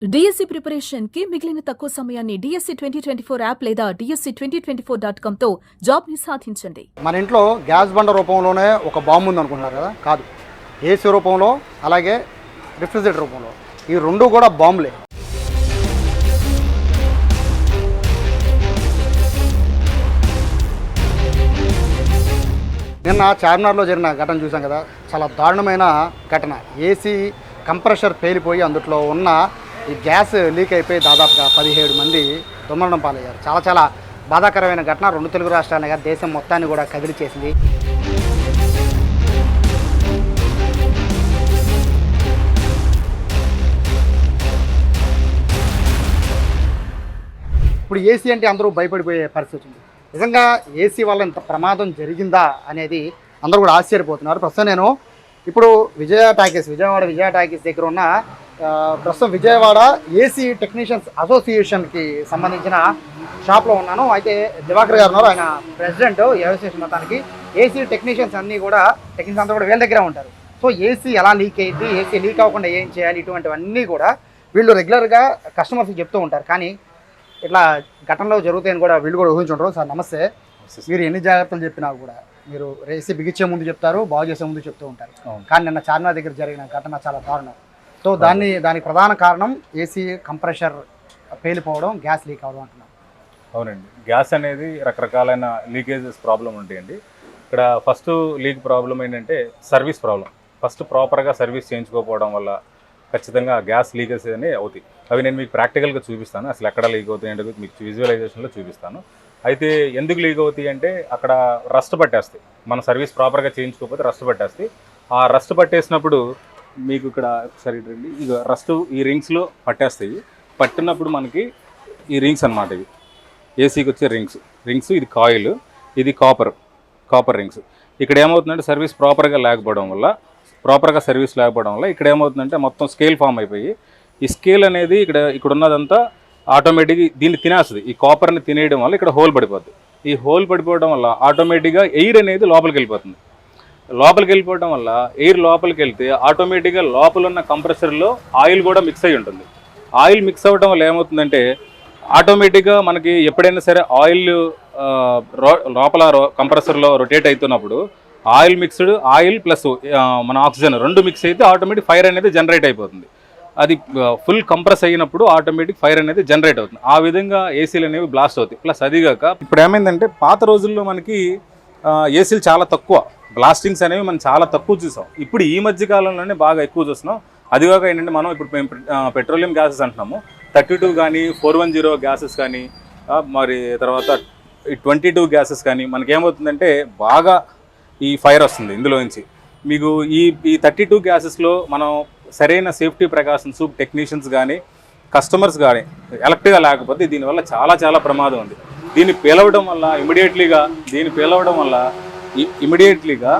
DSC preparation కి మిగిలిన తక్కువ సమయాన్ని డిఎస్సి 2024 యాప్ లేదా DSC2024.com తో జాబ్ ని సాధించండి. మన ఇంట్లో గ్యాస్ బండ రూపంలోనే ఒక బాంబు ఉంది అనుకుంటున్నారు కదా? కాదు, ఏసీ రూపంలో అలాగే రిఫ్రిజిరేటర్ రూపంలో ఈ రెండు కూడా బాంబులే. నిన్న చార్మినార్లో జరిగిన ఘటన చూసాం కదా, చాలా దారుణమైన ఘటన. ఏసీ కంప్రెషర్ పేలిపోయి అందులో ఉన్న ఈ గ్యాస్ లీక్ అయిపోయి దాదాపుగా 17 మంది దుర్మరణం పాలయ్యారు. చాలా చాలా బాధాకరమైన ఘటన. రెండు తెలుగు రాష్ట్రాలనే కాదు, దేశం మొత్తాన్ని కూడా కదిలిచేసింది. ఇప్పుడు ఏసీ అంటే అందరూ భయపడిపోయే పరిస్థితి ఉంది. నిజంగా ఏసీ వల్ల ఇంత ప్రమాదం జరిగిందా అనేది అందరూ కూడా ఆశ్చర్యపోతున్నారు. ప్రస్తుతం నేను ఇప్పుడు విజయవాడ విజయ టాకీస్ దగ్గర ఉన్న ప్రస్తుతం విజయవాడ ఏసీ టెక్నీషియన్స్ అసోసియేషన్కి సంబంధించిన షాప్లో ఉన్నాను. అయితే దివాకర్ గారు ఉన్నారు, ఆయన ప్రెసిడెంట్ అసోసియేషన్ మొత్తానికి. ఏసీ టెక్నీషియన్స్ టెక్నీషియన్స్ అంతా కూడా వీళ్ళ దగ్గరే ఉంటారు. సో ఏసీ ఎలా లీక్ అయింది, ఏసీ లీక్ అవ్వకుండా ఏం చేయాలి, ఇటువంటివన్నీ కూడా వీళ్ళు రెగ్యులర్గా కస్టమర్స్కి చెప్తూ ఉంటారు. కానీ ఇట్లా ఘటనలో జరుగుతాయని కూడా వీళ్ళు కూడా ఊహించుంటారు. సార్ నమస్తే. మీరు ఎన్ని జాగ్రత్తలు చెప్పినా కూడా మీరు ఏసీ బిగించే ముందు చెప్తారు, బాగు చేసే ముందు చెప్తూ ఉంటారు. కానీ నిన్న చార్మినార్ దగ్గర జరిగిన ఘటన చాలా దారుణం. సో దానికి ప్రధాన కారణం ఏసీ కంప్రెషర్ పేలిపోవడం, గ్యాస్ లీక్ అవ్వడం అంటున్నారు. అవునండి, గ్యాస్ అనేది రకరకాలైన లీకేజెస్ ప్రాబ్లం ఉంటాయండి. ఇక్కడ ఫస్ట్ లీక్ ప్రాబ్లం ఏంటంటే సర్వీస్ ప్రాబ్లం. ఫస్ట్ ప్రాపర్గా సర్వీస్ చేయించుకోకపోవడం వల్ల ఖచ్చితంగా గ్యాస్ లీకేజ్ అనేవి అవుతాయి. అవి నేను మీకు ప్రాక్టికల్గా చూపిస్తాను. అసలు ఎక్కడ లీక్ అవుతాయి అంటే మీకు విజువలైజేషన్లో చూపిస్తాను. అయితే ఎందుకు లీక్ అవుతాయి అంటే అక్కడ రస్ట్ పట్టేస్తాయి. మన సర్వీస్ ప్రాపర్గా చేయించుకోకపోతే రస్ట్ పట్టేస్తాయి. ఆ రస్ట్ పట్టేసినప్పుడు మీకు ఇక్కడ ఒకసారి రండి, ఇక రస్ట్ ఈ రింగ్స్లో పట్టేస్తాయి. పట్టినప్పుడు మనకి ఈ రింగ్స్ అనమాట, ఇవి ఏసీకి వచ్చే రింగ్స్ ఇది కాయిల్, ఇది కాపర్ రింగ్స్. ఇక్కడ ఏమవుతుందంటే సర్వీస్ ప్రాపర్గా సర్వీస్ లేకపోవడం వల్ల ఇక్కడ ఏమవుతుందంటే మొత్తం స్కేల్ ఫామ్ అయిపోయి ఈ స్కేల్ అనేది ఇక్కడ ఉన్నదంతా ఆటోమేటిక్గా దీన్ని తినేస్తుంది. ఈ కాపర్ని తినేయడం వల్ల ఇక్కడ హోల్ పడిపోద్ది. ఈ హోల్ పడిపోవడం వల్ల ఆటోమేటిక్గా ఎయిర్ అనేది లోపలికి వెళ్ళిపోతుంది. వల్ల ఎయిర్ లోపలికి వెళ్తే ఆటోమేటిక్గా లోపల ఉన్న కంప్రెసర్లో ఆయిల్ కూడా మిక్స్ అయి ఉంటుంది. ఆయిల్ మిక్స్ అవ్వడం వల్ల ఏమవుతుందంటే ఆటోమేటిక్గా మనకి ఎప్పుడైనా సరే ఆయిల్ లోపల కంప్రెసర్లో రొటేట్ అవుతున్నప్పుడు ఆయిల్ ప్లస్ మన ఆక్సిజన్ రెండు మిక్స్ అయితే ఆటోమేటిక్ ఫైర్ అనేది జనరేట్ అయిపోతుంది. అది ఫుల్ కంప్రెస్ అయినప్పుడు ఆటోమేటిక్ ఫైర్ అనేది జనరేట్ అవుతుంది. ఆ విధంగా ఏసీలు అనేవి బ్లాస్ట్ అవుతాయి. ప్లస్ అదిగాక ఇప్పుడు ఏమైందంటే పాత రోజుల్లో మనకి ఏసీలు చాలా తక్కువ, బ్లాస్టింగ్స్ అనేవి మనం చాలా తక్కువ చూసాం. ఇప్పుడు ఈ మధ్య కాలంలోనే బాగా ఎక్కువ చూస్తున్నాం. అదిగాక ఏంటంటే మనం ఇప్పుడు మేము పెట్రోలియం గ్యాసెస్ అంటున్నాము, 32 కానీ 410 గ్యాసెస్ కానీ మరి తర్వాత 22 గ్యాసెస్ కానీ మనకేమవుతుందంటే బాగా ఈ ఫైర్ వస్తుంది ఇందులో నుంచి. మీకు ఈ 32 గ్యాసెస్లో మనం సరైన సేఫ్టీ ప్రికాషన్స్ టెక్నీషియన్స్ కానీ కస్టమర్స్ కానీ ఎలక్ట్గా లేకపోతే దీనివల్ల చాలా చాలా ప్రమాదం ఉంది. దీన్ని పేలవడం వల్ల ఇమీడియట్లీగా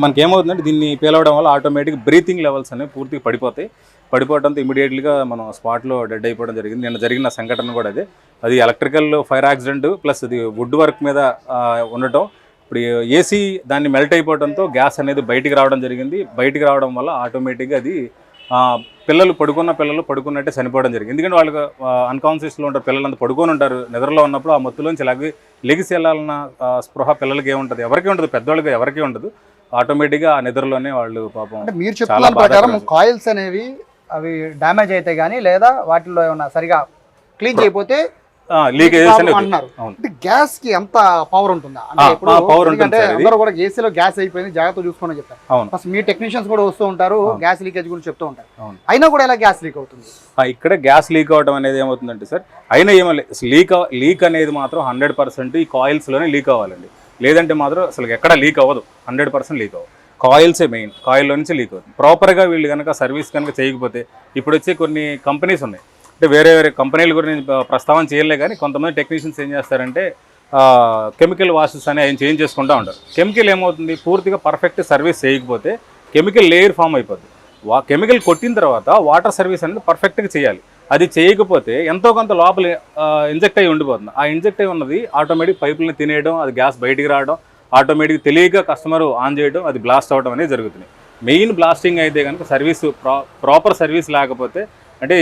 మనకేమవుతుందంటే దీన్ని పేలవడం వల్ల ఆటోమేటిక్ బ్రీతింగ్ లెవెల్స్ అనేవి పూర్తిగా పడిపోవడంతో ఇమీడియట్లీగా మనం స్పాట్లో డెడ్ అయిపోవడం జరిగింది. నిన్న జరిగిన సంఘటన కూడా అది ఎలక్ట్రికల్ ఫైర్ యాక్సిడెంట్ ప్లస్ అది వుడ్ వర్క్ మీద ఉండటం. ఇప్పుడు ఏసీ దాన్ని మెల్ట్ అయిపోవడంతో గ్యాస్ అనేది బయటికి రావడం జరిగింది. బయటికి రావడం వల్ల ఆటోమేటిక్గా అది పిల్లలు పడుకున్నట్టే చనిపోవడం జరిగింది. ఎందుకంటే వాళ్ళకి అన్కాన్షియస్లో ఉంటారు, పిల్లలంతా పడుకొని ఉంటారు. నిద్రలో ఉన్నప్పుడు ఆ మత్తులోంచి లెగిసి వెళ్ళాలన్న స్పృహ పిల్లలకి ఏముంటుంది, ఎవరికీ ఉండదు, పెద్దవాళ్ళకి ఎవరికీ ఉండదు. ఆటోమేటిక్గా ఆ నిద్రలోనే వాళ్ళు పాపం. అంటే మీరు చెప్తున్న ప్రకారం కాయిల్స్ అనేవి అవి డ్యామేజ్ అయితే కానీ లేదా వాటిల్లో ఏమన్నా సరిగా క్లీన్ చేయకపోతే లీకేజెస్ అన్నారు. గ్యాస్ కి ఎంత పవర్ ఉంటుందా? అంటే అందరూ కూడా ఏసీలో గ్యాస్ అయిపోయింది, జాగ్రత్త చూసుకోమని చెప్తారు. ఫస్ట్ మీ టెక్నీషియన్స్ కూడా వస్తూ ఉంటారు, గ్యాస్ లీకేజ్ గురించి చెప్తూ ఉంటారు. అయినా కూడా ఎలా గ్యాస్ లీక్ అవుతుంది? ఇక్కడ గ్యాస్ లీక్ అవడం అనేది ఏమవుతుందంటే సార్, అయినా ఏమో లీక్ అనేది మాత్రం 100% ఈ కాయిల్స్లోనే లీక్ అవ్వాలండి. లేదంటే మాత్రం అసలు ఎక్కడ లీక్ అవ్వదు, 100% లీక్ అవ్వదు. కాయిల్సే మెయిన్, కాయిల్లో నుంచి లీక్ అవుతుంది. ప్రాపర్గా వీళ్ళు కనుక సర్వీస్ కనుక చేయకపోతే, ఇప్పుడు వచ్చే కొన్ని కంపెనీస్ ఉన్నాయి, అంటే వేరే కంపెనీల గురించి ప్రస్తావన చేయలే కానీ కొంతమంది టెక్నీషియన్స్ ఏం చేస్తారంటే కెమికల్ వాషెస్ అనేవి ఆయన చేంజ్ చేసుకుంటూ ఉంటారు. కెమికల్ ఏమవుతుంది, పూర్తిగా పర్ఫెక్ట్ సర్వీస్ చేయకపోతే కెమికల్ లేయర్ ఫామ్ అయిపోతుంది. కెమికల్ కొట్టిన తర్వాత వాటర్ సర్వీస్ అనేది పర్ఫెక్ట్గా చేయాలి. అది చేయకపోతే ఎంతో కొంత లోపల ఇంజెక్ట్ అయ్యి ఉండిపోతుంది. ఆ ఇంజెక్ట్ అయ్యి ఉన్నది ఆటోమేటిక్ పైపుల్ని తినేయడం, అది గ్యాస్ బయటికి రావడం, ఆటోమేటిక్ తెలియక కస్టమర్ ఆన్ చేయడం, అది బ్లాస్ట్ అవ్వడం అనేది జరుగుతుంది. మెయిన్ బ్లాస్టింగ్ అయితే కనుక సర్వీస్ ప్రాపర్ సర్వీస్ లేకపోతే అంటే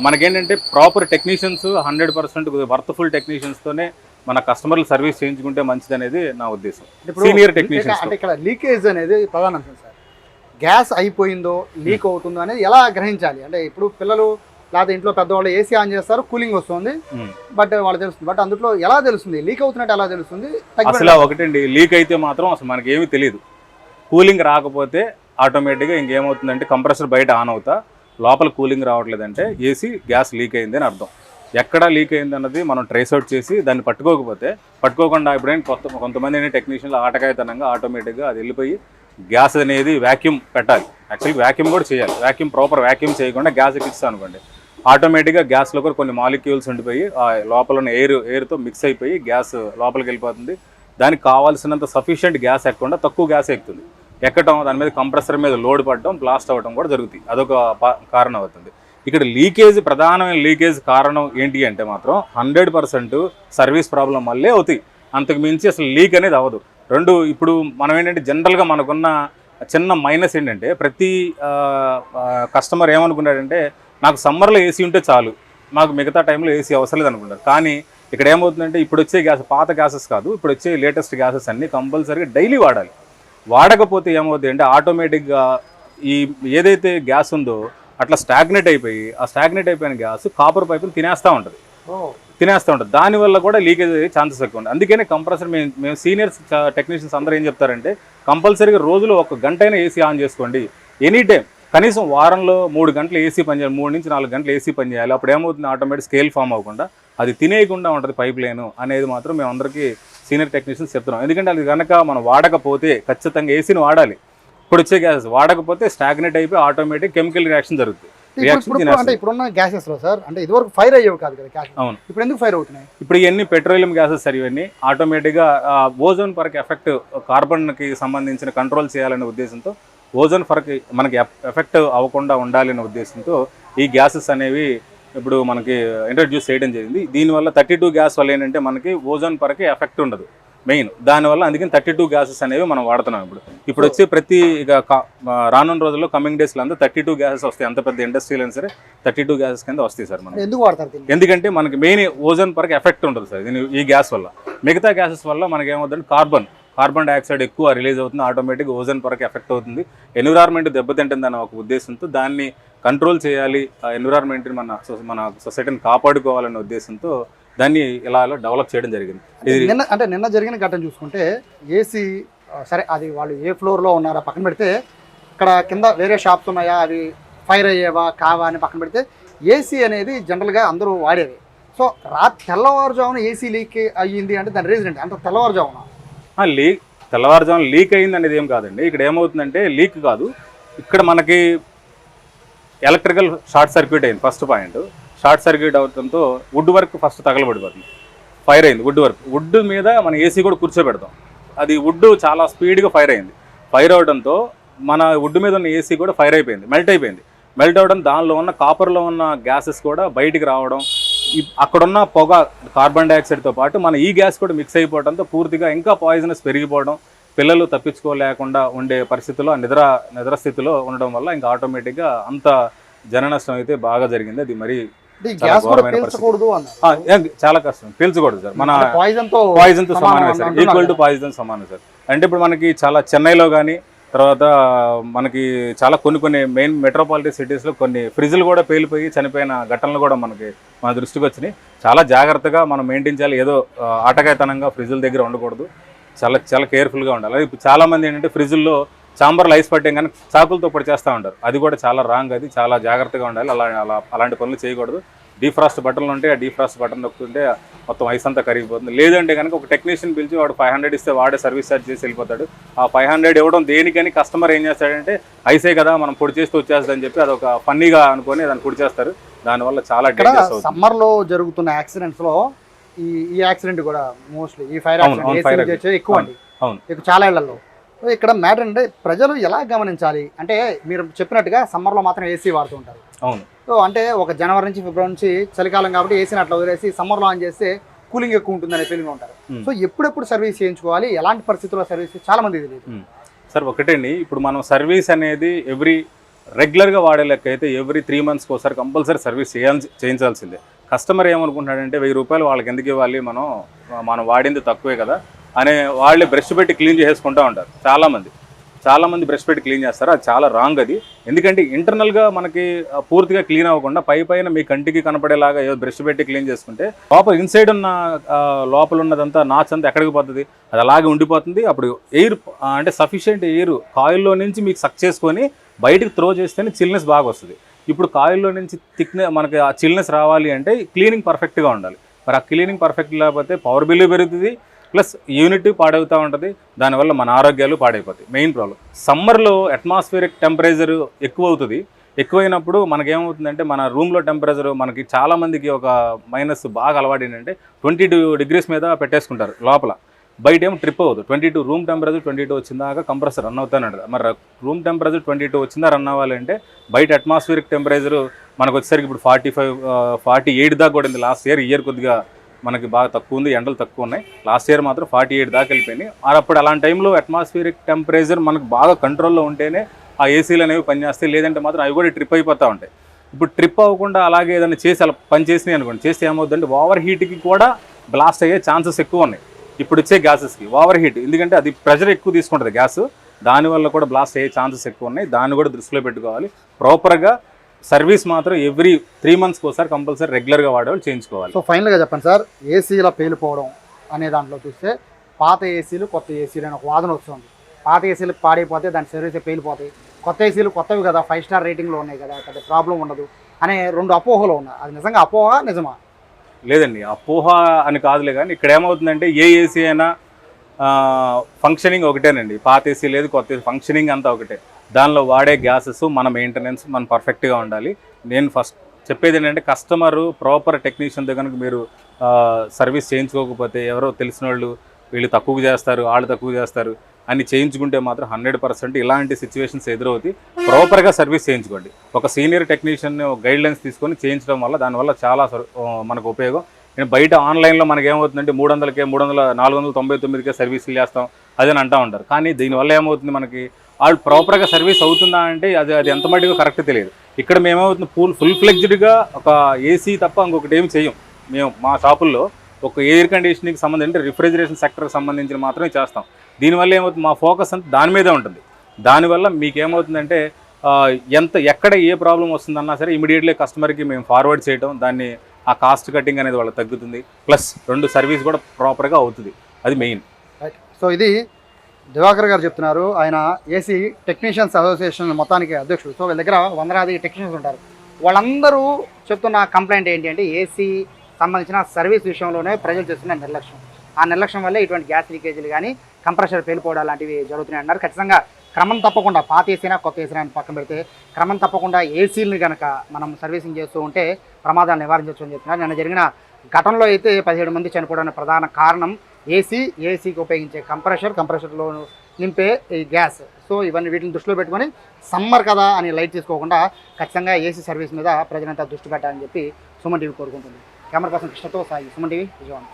మనకేంటంటే ప్రాపర్ టెక్నీషియన్స్ 100% వర్త్ఫుల్ టెక్నీషియన్స్తోనే మన కస్టమర్లు సర్వీస్ చేయించుకుంటే మంచిది అనేది నా ఉద్దేశం. సీనియర్ టెక్నీషియన్స్ అంటే ఇక్కడ లీకేజ్ అనేది ప్రధాన అంశం సార్. గ్యాస్ అయిపోయిందో లీక్ అవుతుందో అనేది ఎలా గ్రహించాలి? అంటే ఇప్పుడు పిల్లలు లేదా ఇంట్లో పెద్దవాళ్ళు ఏసీ ఆన్ చేస్తారు, కూలింగ్ వస్తుంది, బట్ వాళ్ళు తెలుస్తుంది, బట్ అందులో ఎలా తెలుస్తుంది లీక్ అవుతున్నట్టు ఎలా తెలుస్తుంది? అసలు ఒకటండి, లీక్ అయితే మాత్రం అసలు మనకి ఏమీ తెలియదు. కూలింగ్ రాకపోతే ఆటోమేటిక్గా ఇంకేమవుతుందంటే కంప్రెసర్ బయట ఆన్ అవుతా లోపల కూలింగ్ రావట్లేదంటే ఏసీ గ్యాస్ లీక్ అయింది అని అర్థం. ఎక్కడ లీక్ అయింది అన్నది మనం ట్రేస్ అవుట్ చేసి దాన్ని పట్టుకోకుండా ఇప్పుడైనా కొంతమంది టెక్నీషియన్లు ఆటకాయతనంగా ఆటోమేటిక్గా అది వెళ్ళిపోయి గ్యాస్ అనేది వ్యాక్యూమ్ పెట్టాలి. యాక్చువల్లీ వ్యాక్యూమ్ కూడా చేయాలి. ప్రాపర్ వ్యాక్యూమ్ చేయకుండా గ్యాస్ ఎక్కిస్తాం అనుకోండి, ఆటోమేటిక్గా గ్యాస్లో కూడా కొన్ని మాలిక్యూల్స్ ఉండిపోయి లోపల ఉన్న ఎయిర్తో మిక్స్ అయిపోయి గ్యాస్ లోపలికి వెళ్ళిపోతుంది. దానికి కావాల్సినంత సఫిషియెంట్ గ్యాస్ ఎక్కకుండా తక్కువ గ్యాస్ ఎక్కుతుంది. ఎక్కడం దాని మీద కంప్రెసర్ మీద లోడ్ పడడం, బ్లాస్ట్ అవ్వడం కూడా జరుగుతుంది. అదొక కారణం అవుతుంది. ఇక్కడ ప్రధానమైన లీకేజ్ కారణం ఏంటి అంటే మాత్రం 100% సర్వీస్ ప్రాబ్లం వల్లే అవుతాయి. అంతకు మించి అసలు లీక్ అనేది అవ్వదు. ఇప్పుడు మనం ఏంటంటే జనరల్గా మనకున్న చిన్న మైనస్ ఏంటంటే ప్రతి కస్టమర్ ఏమనుకున్నాడంటే నాకు సమ్మర్లో ఏసీ ఉంటే చాలు, నాకు మిగతా టైంలో ఏసీ అవసరం లేదు అనుకుంటారు. కానీ ఇక్కడ ఏమవుతుందంటే ఇప్పుడు వచ్చే పాత గ్యాసెస్ కాదు, ఇప్పుడు వచ్చే లేటెస్ట్ గ్యాసెస్ అన్నీ కంపల్సరీగా డైలీ వాడాలి. వాడకపోతే ఏమవుతుంది అంటే ఆటోమేటిక్గా ఏదైతే గ్యాస్ ఉందో అట్లా స్టాగ్నేట్ అయిపోయి ఆ స్టాగ్నేట్ అయిపోయిన గ్యాస్ కాపర్ పైపుని తినేస్తూ ఉంటుంది. దానివల్ల కూడా లీకేజ్ అయ్యే ఛాన్సెస్ ఎక్కువ ఉంటాయి. అందుకనే కంప్రెసర్ మేము సీనియర్స్ టెక్నీషియన్స్ అందరూ ఏం చెప్తారంటే కంపల్సరీగా రోజులో 1 గంట అయినా ఏసీ ఆన్ చేసుకోండి. ఎనీ టైం కనీసం వారంలో 3 గంటలు ఏసీ పనిచేయాలి, 3 నుంచి 4 గంటలు ఏసీ పనిచేయాలి. అప్పుడు ఏమవుతుంది, ఆటోమేటిక్ స్కేల్ ఫామ్ అవ్వకుండా అది తినేయకుండా ఉంటుంది పైప్ లైన్ అనేది మాత్రం మేము అందరికీ సీనియర్ టెక్నీషియన్స్ చెప్తున్నాం. ఎందుకంటే అది కనుక మనం వాడకపోతే ఖచ్చితంగా ఏసీని వాడాలి. ఇప్పుడు వచ్చే గ్యాస్ వాడకపోతే స్టాగ్నేట్ అయిపోయి ఆటోమేటిక్ కెమికల్ రియాక్షన్ జరుగుతుంది. అంటే ఇప్పుడున్న గ్యాసెస్ లో సార్ అంటే ఇదివరకు ఫైర్ అయ్యేవి కాదు కదా గ్యాస్. అవును. ఇప్పుడు ఎందుకు ఫైర్ అవుతున్నాయి? ఇప్పుడు ఇవన్నీ పెట్రోలియం గ్యాసెస్ సార్. ఇవన్నీ ఆటోమేటిక్గా ఓజోన్ పరకి ఎఫెక్ట్, కార్బన్కి సంబంధించిన కంట్రోల్ చేయాలనే ఉద్దేశంతో ఓజోన్ పరకి మనకి ఎఫెక్ట్ అవ్వకుండా ఉండాలనే ఉద్దేశంతో ఈ గ్యాసెస్ అనేవి ఇప్పుడు మనకి ఇంట్రడ్యూస్ చేయడం జరిగింది. దీనివల్ల 32 గ్యాస్ వల్ల ఏంటంటే మనకి ఓజోన్ పరకి ఎఫెక్ట్ ఉండదు మెయిన్. దానివల్ల అందుకని 32 గ్యాసెస్ అనేవి మనం వాడుతున్నాం. ఇప్పుడు వచ్చే ప్రతి రానున్న రోజుల్లో కమింగ్ డేస్లో అంతా 32 గ్యాసెస్ వస్తాయి. అంత పెద్ద ఇండస్ట్రీలు అయినా సరే 32 గ్యాసెస్ కింద వస్తాయి సార్. మనం ఎందుకు వాడతారు? ఎందుకంటే మనకి మెయిన్ ఓజోన్ పరకి ఎఫెక్ట్ ఉండదు సార్ ఈ గ్యాస్ వల్ల. మిగతా గ్యాసెస్ వల్ల మనకి ఏమవుతుందంటే కార్బన్ డైఆక్సైడ్ ఎక్కువ రిలీజ్ అవుతుంది, ఆటోమేటిక్ ఓజోన్ పరకి ఎఫెక్ట్ అవుతుంది, ఎన్విరాన్మెంట్ దెబ్బతింటుందని ఒక ఉద్దేశంతో దాన్ని కంట్రోల్ చేయాలి, ఎన్విరాన్మెంట్ని మన సొసైటీని కాపాడుకోవాలనే ఉద్దేశంతో దాన్ని ఇలా డెవలప్ చేయడం జరిగింది. నిన్న జరిగిన ఘటన చూసుకుంటే ఏసీ సరే అది వాళ్ళు ఏ ఫ్లోర్లో ఉన్నారా పక్కన పెడితే, ఇక్కడ కింద వేరే షాప్స్ ఉన్నాయా అవి ఫైర్ అయ్యేవా కావా అని పక్కన పెడితే ఏసీ అనేది జనరల్గా అందరూ వాడేవి. సో తెల్లవారుజామున ఏసీ లీక్ అయ్యింది అంటే దాని రీజన్ ఏంటి? అంత తెల్లవారుజామున లీక్ అయింది అనేది ఏం కాదండి. ఇక్కడ ఏమవుతుందంటే లీక్ కాదు, ఇక్కడ మనకి ఎలక్ట్రికల్ షార్ట్ సర్క్యూట్ అయింది. ఫస్ట్ పాయింట్, షార్ట్ సర్క్యూట్ అవడంతో వుడ్ వర్క్ ఫస్ట్ తగలబడిపోతుంది. ఫైర్ అయింది వుడ్ మీద మన ఏసీ కూడా కూర్చోబెడతాం. అది వుడ్ చాలా స్పీడ్గా ఫైర్ అయింది. ఫైర్ అవడంతో మన వుడ్ మీద ఉన్న ఏసీ కూడా ఫైర్ అయిపోయింది, మెల్ట్ అవడం, దానిలో ఉన్న కాపర్లో ఉన్న గ్యాసెస్ కూడా బయటికి రావడం, అక్కడున్న పొగ కార్బన్ డైఆక్సైడ్తో పాటు మన ఈ గ్యాస్ కూడా మిక్స్ అయిపోవడంతో పూర్తిగా ఇంకా పాయిజనస్ పెరిగిపోవడం, పిల్లలు తప్పించుకోలేకుండా ఉండే పరిస్థితిలో నిద్ర స్థితిలో ఉండడం వల్ల ఇంకా ఆటోమేటిక్గా అంత జన నష్టం అయితే బాగా జరిగింది. అది మరి చాలా కష్టం, పీల్చకూడదు సార్. మన పాయిజన్తో సమానమే సార్, ఈక్వల్ టు పాయిజన్ సమానం సార్. అంటే ఇప్పుడు మనకి చాలా చెన్నైలో కానీ తర్వాత మనకి చాలా కొన్ని మెయిన్ మెట్రోపాలిటన్ సిటీస్లో కొన్ని ఫ్రిడ్జ్లు కూడా పేలిపోయి చనిపోయిన ఘటనలు కూడా మన దృష్టికి వచ్చినాయి. చాలా జాగ్రత్తగా మనం మెయింటైన్ చేయాలి. ఏదో ఆటకాయతనంగా ఫ్రిడ్జ్ల దగ్గర ఉండకూడదు, చాలా కేర్ఫుల్గా ఉండాలి. ఇప్పుడు చాలామంది ఏంటంటే ఫ్రిడ్జ్ల్లో చాంబర్లు ఐస్ పట్టే కానీ చాకులతో పొడి చేస్తూ ఉంటారు. అది కూడా చాలా రాంగ్, అది చాలా జాగ్రత్తగా ఉండాలి. అలాంటి పనులు చేయకూడదు. డీఫ్రాస్ట్ బటన్లు ఉంటే ఆ డీఫ్రాస్ట్ బటన్ నొక్కుంటే మొత్తం ఐస్ అంతా కరిగిపోతుంది. లేదంటే కనుక ఒక టెక్నీషియన్ పిలిచి వాడు 500 ఇస్తే వాడే సర్వీస్ ఛార్జ్ చేసి వెళ్ళిపోతాడు. ఆ 500 ఇవ్వడం దేనికని కస్టమర్ ఏం చేస్తాడంటే ఐసే కదా మనం పొడి చేస్తూ వచ్చేస్తుందని చెప్పి అదొక ఫన్నీగా అనుకొని దాన్ని పొడి చేస్తారు. దానివల్ల చాలా డేంజరస్ అవుతుంది. సమ్మర్లో జరుగుతున్న యాక్సిడెంట్స్లో ఈ యాక్సిడెంట్ కూడా మోస్ట్లీ ఈ ఫైర్ యాక్సిడెంట్ ఎక్కువ అండి, చాలా ఇళ్లలో. ఇక్కడ మ్యాటర్ అంటే ప్రజలు ఎలా గమనించాలి అంటే మీరు చెప్పినట్టుగా సమ్మర్లో మాత్రం ఏసీ వాడుతూ ఉంటారు. అవును. సో అంటే ఒక జనవరి నుంచి ఫిబ్రవరి నుంచి చలికాలం కాబట్టి ఏసీని అట్లా వదిలేసి సమ్మర్లో ఆన్ చేస్తే కూలింగ్ ఎక్కువ ఉంటుంది అనే ఫీలింగ్ ఉంటారు. సో ఎప్పుడెప్పుడు సర్వీస్ చేయించుకోవాలి, ఎలాంటి పరిస్థితుల్లో సర్వీస్ చాలా మంది తెలియదు సార్. ఒకటండి, ఇప్పుడు మనం సర్వీస్ అనేది ఎవ్రీ రెగ్యులర్గా వాడే లెక్క అయితే ఎవ్రీ 3 monthsకి ఒకసారి కంపల్సరీ సర్వీస్ చేయించాల్సిందే. కస్టమర్ ఏమనుకుంటున్నాడంటే 1000 రూపాయలు వాళ్ళకి ఎందుకు ఇవ్వాలి, మనం వాడింది తక్కువే కదా అనే వాళ్ళే బ్రష్ పెట్టి క్లీన్ చేసుకుంటూ ఉంటారు. చాలామంది బ్రష్ పెట్టి క్లీన్ చేస్తారు. అది చాలా రాంగ్. అది ఎందుకంటే ఇంటర్నల్గా మనకి పూర్తిగా క్లీన్ అవ్వకుండా పైన మీ కంటికి కనపడేలాగా ఏదో బ్రష్ పెట్టి క్లీన్ చేసుకుంటే లోపల ఇన్సైడ్ ఉన్న లోపల ఉన్నదంతా నాచ్ అంతా ఎక్కడికి పోతుంది, అది అలాగే ఉండిపోతుంది. అప్పుడు ఎయిర్ అంటే సఫిషియెంట్ ఎయిర్ కాయిల్లో నుంచి మీకు సక్ చేసుకొని బయటకు త్రో చేస్తేనే చిల్నెస్ బాగా వస్తుంది. ఇప్పుడు కాయిల్లో నుంచి మనకి ఆ చిల్నెస్ రావాలి అంటే క్లీనింగ్ పర్ఫెక్ట్గా ఉండాలి. మరి ఆ క్లీనింగ్ పర్ఫెక్ట్ లేకపోతే పవర్ బిల్లు పెరుగుతుంది, ప్లస్ యూనిట్ పాడవుతూ ఉంటుంది. దానివల్ల మన ఆరోగ్యాలు పాడైపోతాయి. మెయిన్ ప్రాబ్లం సమ్మర్లో అట్మాస్ఫియరిక్ టెంపరేచర్ ఎక్కువైనప్పుడు మనకేమవుతుందంటే మన రూమ్లో టెంపరేచర్ మనకి చాలామందికి ఒక మైనస్ బాగా అలవాటు ఏంటంటే 22 degrees మీద పెట్టేసుకుంటారు లోపల. బయట ఏమో ట్రిప్ అవ్వదు. 22 రూమ్ టెంపరేచర్ 22 వచ్చిందాక కంప్రెసర్ రన్ అవుతానే ఉంటుంది. మరి రూమ్ టెంపరేచర్ 22 వచ్చిందా రన్ అవ్వాలంటే బయట అట్మాస్ఫియరిక్ టెంపరేచర్ మనకు వచ్చేసరికి ఇప్పుడు 48 దాకా కూడా ఉంది. లాస్ట్ ఇయర్ కొద్దిగా మనకి బాగా తక్కువ ఉంది, ఎండలు తక్కువ ఉన్నాయి. లాస్ట్ ఇయర్ మాత్రం 48 దాకా వెళ్ళిపోయినాయి. అప్పుడు అలాంటి టైంలో అట్మాస్ఫియరిక్ టెంపరేచర్ మనకు బాగా కంట్రోల్లో ఉంటేనే ఆ ఏసీలు అనేవి పనిచేస్తాయి. లేదంటే మాత్రం అవి కూడా ట్రిప్ అయిపోతూ ఉంటాయి. ఇప్పుడు ట్రిప్ అవ్వకుండా అలాగే ఏదైనా చేసి అలా పని చేసినాయి అనుకోండి, చేస్తే ఏమవుతుందంటే ఓవర్ హీట్కి కూడా బ్లాస్ట్ అయ్యే ఛాన్సెస్ ఎక్కువ ఉన్నాయి. ఇప్పుడు వచ్చే గ్యాసెస్కి ఓవర్ హీట్, ఎందుకంటే అది ప్రెషర్ ఎక్కువ తీసుకుంటుంది గ్యాస్, దానివల్ల కూడా బ్లాస్ట్ అయ్యే ఛాన్సెస్ ఎక్కువ ఉన్నాయి. దాన్ని కూడా దృష్టిలో పెట్టుకోవాలి. ప్రాపర్గా సర్వీస్ మాత్రం ఎవ్రీ 3 monthsకి ఒకసారి కంపల్సరీ రెగ్యులర్గా వాడేవాళ్ళు చేయించుకోవాలి. సో ఫైనల్గా చెప్పండి సార్, ఏసీల పేలిపోవడం అనే దాంట్లో చూస్తే పాత ఏసీలు కొత్త ఏసీలు అని ఒక వాదన వస్తుంది. పాత ఏసీలు పాడైపోతే దాని సర్వీస్ పేలిపోతాయి, కొత్త ఏసీలు కొత్తవి కదా 5 star రేటింగ్లో ఉన్నాయి కదా పెద్ద ప్రాబ్లం ఉండదు అనే 2 అపోహలు ఉన్నాయి. అది నిజంగా అపోహ నిజమా? లేదండి, అపోహ అని కాదులే. కానీ ఇక్కడ ఏమవుతుందంటే ఏ ఏసీ అయినా ఫంక్షనింగ్ ఒకటేనండి. పాత ఏసీ లేదు, కొత్త ఏసీ, ఫంక్షనింగ్ అంతా ఒకటే. దానిలో వాడే గ్యాసెస్ మన మెయింటెనెన్స్ మనం పర్ఫెక్ట్గా ఉండాలి. నేను ఫస్ట్ చెప్పేది ఏంటంటే కస్టమరు ప్రాపర్ టెక్నీషియన్ దగ్గర మీరు సర్వీస్ చేయించుకోకపోతే ఎవరో తెలిసిన వాళ్ళు వీళ్ళు తక్కువ చేస్తారు, వాళ్ళు తక్కువ చేస్తారు అని చేయించుకుంటే మాత్రం 100% ఇలాంటి సిచ్యువేషన్స్ ఎదురవుతాయి. ప్రాపర్గా సర్వీస్ చేయించుకోండి. ఒక సీనియర్ టెక్నీషియన్ గైడ్లైన్స్ తీసుకొని చేయించడం వల్ల దానివల్ల చాలా మనకు ఉపయోగం. నేను బయట ఆన్లైన్లో మనకి ఏమవుతుందంటే 300కే 499కే సర్వీసులు చేస్తాం అదని అంటూ ఉంటారు. కానీ దీనివల్ల ఏమవుతుంది, మనకి వాళ్ళు ప్రాపర్గా సర్వీస్ అవుతుందా అంటే అది ఎంత మటుకు కరెక్ట్ తెలియదు. ఇక్కడ మేమవుతుంది ఫుల్ ఫ్లెడ్జ్డ్గా ఒక ఏసీ తప్ప ఇంకొకటి ఏమి చేయం. మేము మా షాపుల్లో ఒక ఎయిర్ కండిషనింగ్కి సంబంధించి రిఫ్రిజిరేషన్ సెక్టర్కి సంబంధించిన మాత్రమే చేస్తాం. దీనివల్ల ఏమవుతుంది, మా ఫోకస్ అంతా దాని మీదే ఉంటుంది. దానివల్ల మీకు ఏమవుతుందంటే ఎక్కడ ఏ ప్రాబ్లం వస్తుందన్నా సరే ఇమీడియట్లీ కస్టమర్కి మేము ఫార్వర్డ్ చేయడం, దాన్ని ఆ కాస్ట్ కటింగ్ అనేది వాళ్ళకి తగ్గుతుంది. ప్లస్ 2 సర్వీస్ కూడా ప్రాపర్గా అవుతుంది. అది మెయిన్. రైట్. సో ఇది దివాకర్ గారు చెప్తున్నారు. ఆయన ఏసీ టెక్నీషియన్స్ అసోసియేషన్ మొత్తానికి అధ్యక్షుడు. సో వీళ్ళ దగ్గర 100 టెక్నీషియన్స్ ఉంటారు. వాళ్ళందరూ చెప్తున్న కంప్లైంట్ ఏంటి అంటే ఏసీ సంబంధించిన సర్వీస్ విషయంలోనే ప్రజలు చేస్తున్న నిర్లక్ష్యం. ఆ నిర్లక్ష్యం వల్లే ఇటువంటి గ్యాస్ లీకేజీలు కానీ కంప్రెషర్ పేలిపోవడం లాంటివి జరుగుతున్నాయి అన్నారు. ఖచ్చితంగా క్రమం తప్పకుండా పాత ఏసీనా కొత్త ఏసీనా పక్కన పెడితే క్రమం తప్పకుండా ఏసీలని కనుక మనం సర్వీసింగ్ చేస్తూ ఉంటే ప్రమాదాలు నివారించవచ్చు అని చెప్తున్నారు. నిన్న జరిగిన ఘటనలో అయితే 17 మంది చనిపోవడానికి ప్రధాన కారణం ఏసీకి ఉపయోగించే కంప్రెషర్లో నింపే ఈ గ్యాస్. సో వీటిని దృష్టిలో పెట్టుకొని సమ్మర్ కదా అని లైట్ తీసుకోకుండా ఖచ్చితంగా ఏసీ సర్వీస్ మీద ప్రజలంతా దృష్టి పెట్టాలని చెప్పి సుమన్ టీవీ కోరుకుంటుంది. కెమెరా పర్సన్ కృష్ణతో సాయి, సుమన్ టీవీ, విజయవాడ.